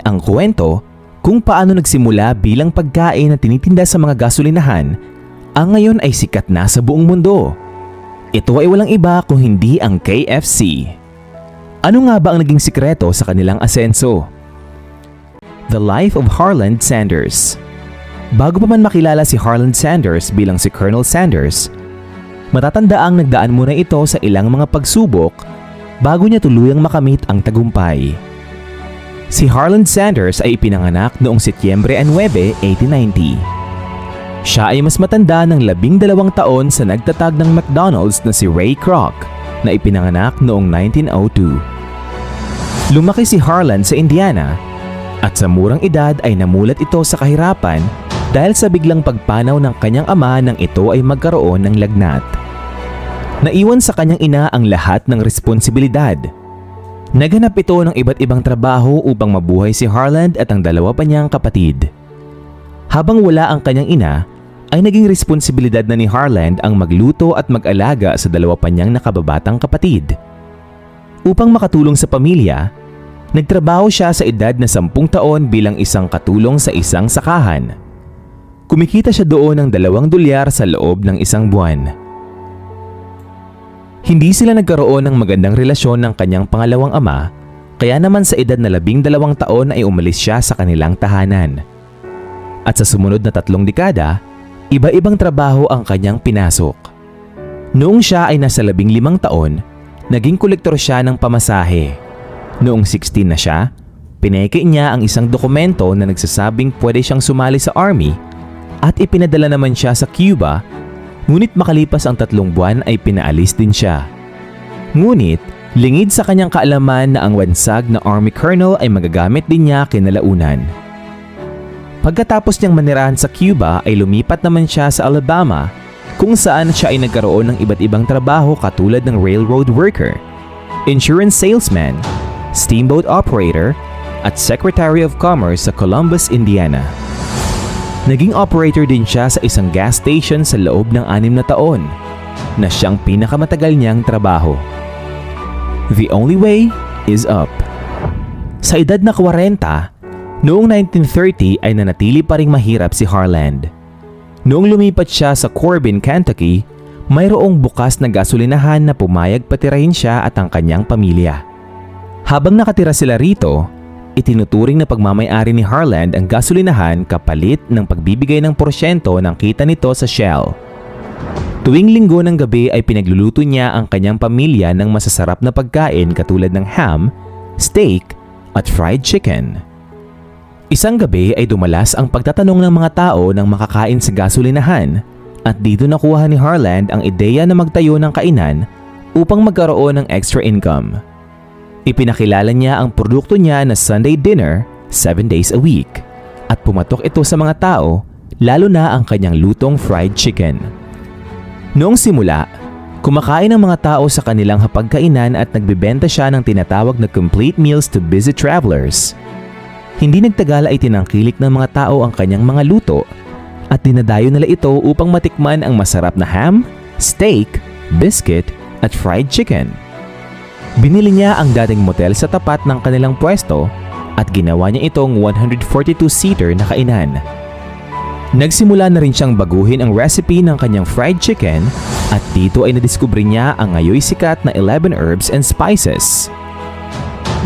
Ang kwento kung paano nagsimula bilang pagkain na tinitinda sa mga gasolinahan ang ngayon ay sikat na sa buong mundo. Ito ay walang iba kung hindi ang KFC. Ano nga ba ang naging sikreto sa kanilang asenso? The Life of Harland Sanders. Bago pa man makilala si Harland Sanders bilang si Colonel Sanders, matatandaang nagdaan muna ito sa ilang mga pagsubok bago niya tuluyang makamit ang tagumpay. Si Harland Sanders ay ipinanganak noong Setyembre 9, 1890. Siya ay mas matanda ng 12 taon sa nagtatag ng McDonald's na si Ray Kroc na ipinanganak noong 1902. Lumaki si Harland sa Indiana at sa murang edad ay namulat ito sa kahirapan dahil sa biglang pagpanaw ng kanyang ama nang ito ay magkaroon ng lagnat. Naiwan sa kanyang ina ang lahat ng responsibilidad. Naghanap ito ng iba't ibang trabaho upang mabuhay si Harland at ang dalawa pa niyang kapatid. Habang wala ang kanyang ina, ay naging responsibilidad na ni Harland ang magluto at mag-alaga sa dalawa pa niyang nakababatang kapatid. Upang makatulong sa pamilya, nagtrabaho siya sa edad na 10 taon bilang isang katulong sa isang sakahan. Kumikita siya doon ng $2 sa loob ng isang buwan. Hindi sila nagkaroon ng magandang relasyon ng kanyang pangalawang ama, kaya naman sa edad na 12 taon ay umalis siya sa kanilang tahanan. At sa sumunod na 3 dekada, iba-ibang trabaho ang kanyang pinasok. Noong siya ay nasa 15 taon, naging kolektor siya ng pamasahe. Noong 16 na siya, pineke niya ang isang dokumento na nagsasabing pwede siyang sumali sa army at ipinadala naman siya sa Cuba. Ngunit makalipas ang 3 buwan ay pinaalis din siya. Ngunit, lingid sa kanyang kaalaman na ang wansag na Army Colonel ay magagamit din niya kinalaunan. Pagkatapos niyang manirahan sa Cuba ay lumipat naman siya sa Alabama kung saan siya ay nagkaroon ng iba't ibang trabaho katulad ng railroad worker, insurance salesman, steamboat operator, at Secretary of Commerce sa Columbus, Indiana. Naging operator din siya sa isang gas station sa loob ng 6 na taon na siyang pinakamatagal niyang trabaho. The only way is up. Sa edad na 40, noong 1930 ay nanatili pa ring mahirap si Harland. Noong lumipat siya sa Corbin, Kentucky, mayroong bukas na gasolinahan na pumayag patirahin siya at ang kanyang pamilya. Habang nakatira sila rito, itinuturing na pagmamay-ari ni Harland ang gasolinahan kapalit ng pagbibigay ng porsyento ng kita nito sa Shell. Tuwing linggo ng gabi ay pinagluluto niya ang kanyang pamilya ng masasarap na pagkain katulad ng ham, steak, at fried chicken. Isang gabi ay dumalas ang pagtatanong ng mga tao ng makakain sa gasolinahan at dito nakuha ni Harland ang ideya na magtayo ng kainan upang magkaroon ng extra income. Ipinakilala niya ang produkto niya na Sunday dinner 7 days a week at pumatok ito sa mga tao, lalo na ang kanyang lutong fried chicken. Noong simula, kumakain ang mga tao sa kanilang hapagkainan at nagbebenta siya ng tinatawag na complete meals to busy travelers. Hindi nagtagal ay tinangkilik ng mga tao ang kanyang mga luto at dinadayo nila ito upang matikman ang masarap na ham, steak, biscuit at fried chicken. Binili niya ang dating motel sa tapat ng kanilang pwesto at ginawa niya itong 142-seater na kainan. Nagsimula na rin siyang baguhin ang recipe ng kanyang fried chicken at dito ay nadiskubre niya ang ngayoy sikat na 11 herbs and spices.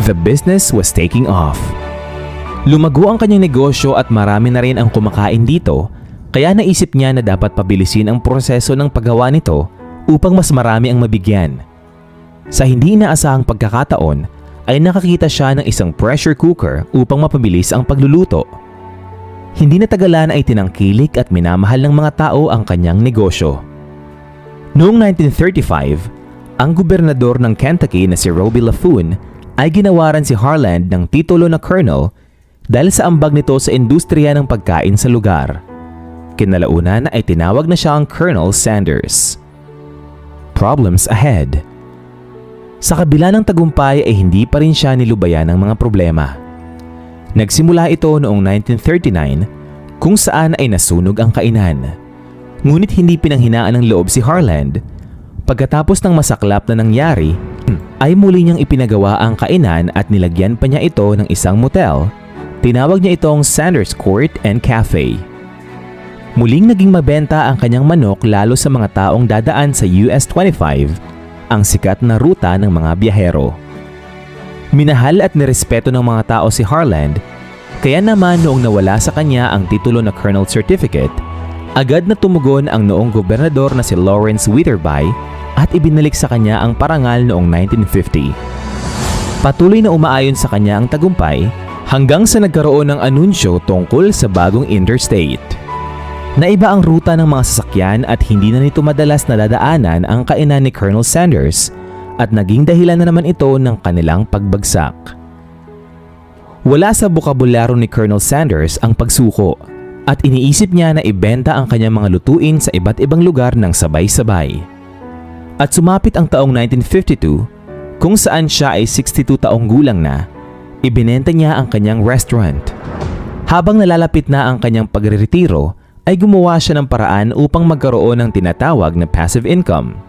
The business was taking off. Lumago ang kanyang negosyo at marami na rin ang kumakain dito, kaya naisip niya na dapat pabilisin ang proseso ng paggawa nito upang mas marami ang mabigyan. Sa hindi inaasahang pagkakataon ay nakakita siya ng isang pressure cooker upang mapabilis ang pagluluto. Hindi natagalan ay tinangkilik at minamahal ng mga tao ang kanyang negosyo. Noong 1935, ang gobernador ng Kentucky na si Roby Laffoon ay ginawaran si Harland ng titulo na colonel dahil sa ambag nito sa industriya ng pagkain sa lugar. Kinalaunan ay tinawag na siya ang Colonel Sanders. Problems ahead. Sa kabila ng tagumpay ay hindi pa rin siya nilubayan ng mga problema. Nagsimula ito noong 1939 kung saan ay nasunog ang kainan. Ngunit hindi pinanghinaan ng loob si Harland. Pagkatapos ng masaklap na nangyari, ay muli niyang ipinagawa ang kainan at nilagyan pa niya ito ng isang motel Tinawag niya itong Sanders Court and Cafe. Muling naging mabenta ang kanyang manok lalo sa mga taong dadaan sa US 25, ang sikat na ruta ng mga biyahero. Minahal at nirespeto ng mga tao si Harland, kaya naman noong nawala sa kanya ang titulo na Colonel Certificate, agad na tumugon ang noong gobernador na si Lawrence Witherbay at ibinalik sa kanya ang parangal noong 1950. Patuloy na umaayon sa kanya ang tagumpay hanggang sa nagkaroon ng anunsyo tungkol sa bagong interstate. Naiba ang ruta ng mga sasakyan at hindi na nito madalas nadadaanan ang kainan ni Colonel Sanders at naging dahilan na naman ito ng kanilang pagbagsak. Wala sa bokabularyo ni Colonel Sanders ang pagsuko at iniisip niya na ibenta ang kanyang mga lutuin sa iba't ibang lugar ng sabay-sabay. At sumapit ang taong 1952 kung saan siya ay 62 taong gulang na, ibinenta niya ang kanyang restaurant. Habang nalalapit na ang kanyang pagreretiro, ay gumawa siya ng paraan upang magkaroon ng tinatawag na passive income.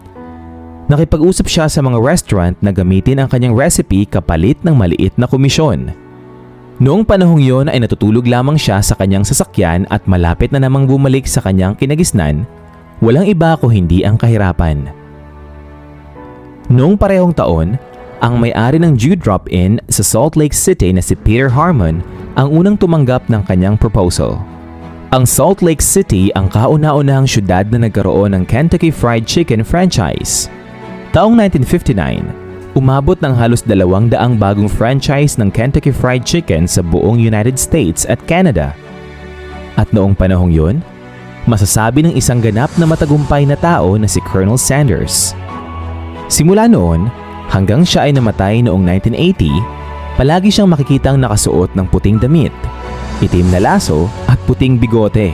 Nakipag-usap siya sa mga restaurant na gamitin ang kanyang recipe kapalit ng maliit na komisyon. Noong panahong yon ay natutulog lamang siya sa kanyang sasakyan at malapit na namang bumalik sa kanyang kinagisnan, walang iba kung hindi ang kahirapan. Noong parehong taon, ang may-ari ng Jew Drop-In sa Salt Lake City na si Peter Harmon ang unang tumanggap ng kanyang proposal. Ang Salt Lake City ang kauna-unahang syudad na nagkaroon ng Kentucky Fried Chicken franchise. Taong 1959, umabot ng halos 200 bagong franchise ng Kentucky Fried Chicken sa buong United States at Canada. At noong panahong yun, masasabi ng isang ganap na matagumpay na tao na si Colonel Sanders. Simula noon, hanggang siya ay namatay noong 1980, palagi siyang makikitang nakasuot ng puting damit, itim na laso at puting bigote.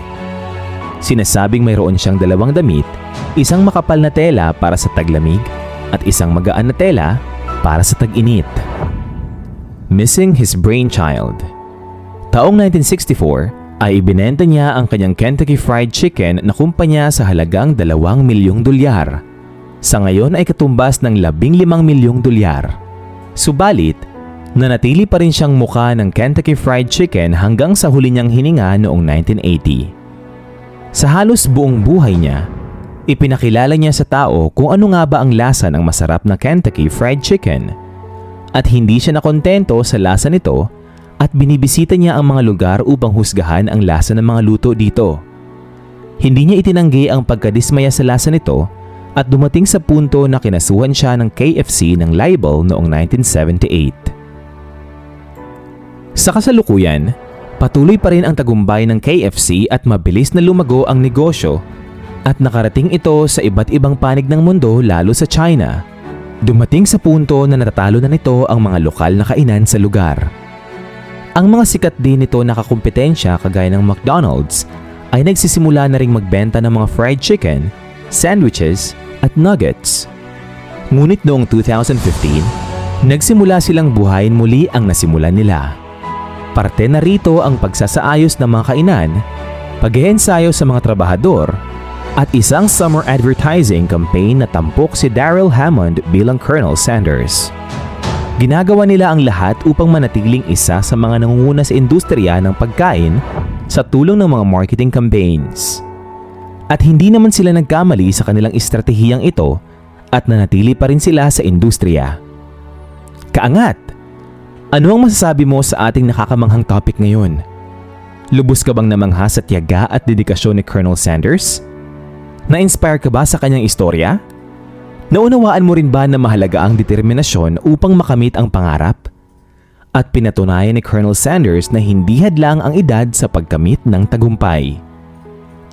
Sinasabing mayroon siyang 2 damit, isang makapal na tela para sa taglamig at isang magaan na tela para sa tag-init. Missing his brainchild. Taong 1964 ay ibinenta niya ang kanyang Kentucky Fried Chicken na kumpanya sa halagang $2 milyong. Sa ngayon ay katumbas ng $15 milyong. Subalit, nanatili pa rin siyang muka ng Kentucky Fried Chicken hanggang sa huli niyang hininga noong 1980. Sa halos buong buhay niya, ipinakilala niya sa tao kung ano nga ba ang lasa ng masarap na Kentucky Fried Chicken. At hindi siya nakontento sa lasa nito at binibisita niya ang mga lugar upang husgahan ang lasa ng mga luto dito. Hindi niya itinanggi ang pagkadismaya sa lasa nito at dumating sa punto na kinasuhan siya ng KFC ng libel noong 1978. Sa kasalukuyan, patuloy pa rin ang tagumpay ng KFC at mabilis na lumago ang negosyo at nakarating ito sa iba't ibang panig ng mundo lalo sa China. Dumating sa punto na natatalo na nito ang mga lokal na kainan sa lugar. Ang mga sikat din nito na kakumpetensya kagaya ng McDonald's ay nagsisimula na ring magbenta ng mga fried chicken, sandwiches at nuggets. Ngunit noong 2015, nagsimula silang buhayin muli ang nasimulan nila. Parte na rito ang pagsasaayos ng mga kainan, pag-iensayo sa mga trabahador, at isang summer advertising campaign na tampok si Darrell Hammond bilang Colonel Sanders. Ginagawa nila ang lahat upang manatiling isa sa mga nangunguna sa industriya ng pagkain sa tulong ng mga marketing campaigns. At hindi naman sila nagkamali sa kanilang estratehiyang ito at nanatili pa rin sila sa industriya. Kaangat! Ano ang masasabi mo sa ating nakakamanghang topic ngayon? Lubos ka bang namangha sa tiyaga at dedikasyon ni Colonel Sanders? Na-inspire ka ba sa kanyang istorya? Naunawaan mo rin ba na mahalaga ang determinasyon upang makamit ang pangarap? At pinatunayan ni Colonel Sanders na hindi hadlang ang edad sa pagkamit ng tagumpay.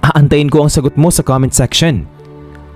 Aantayin ko ang sagot mo sa comment section.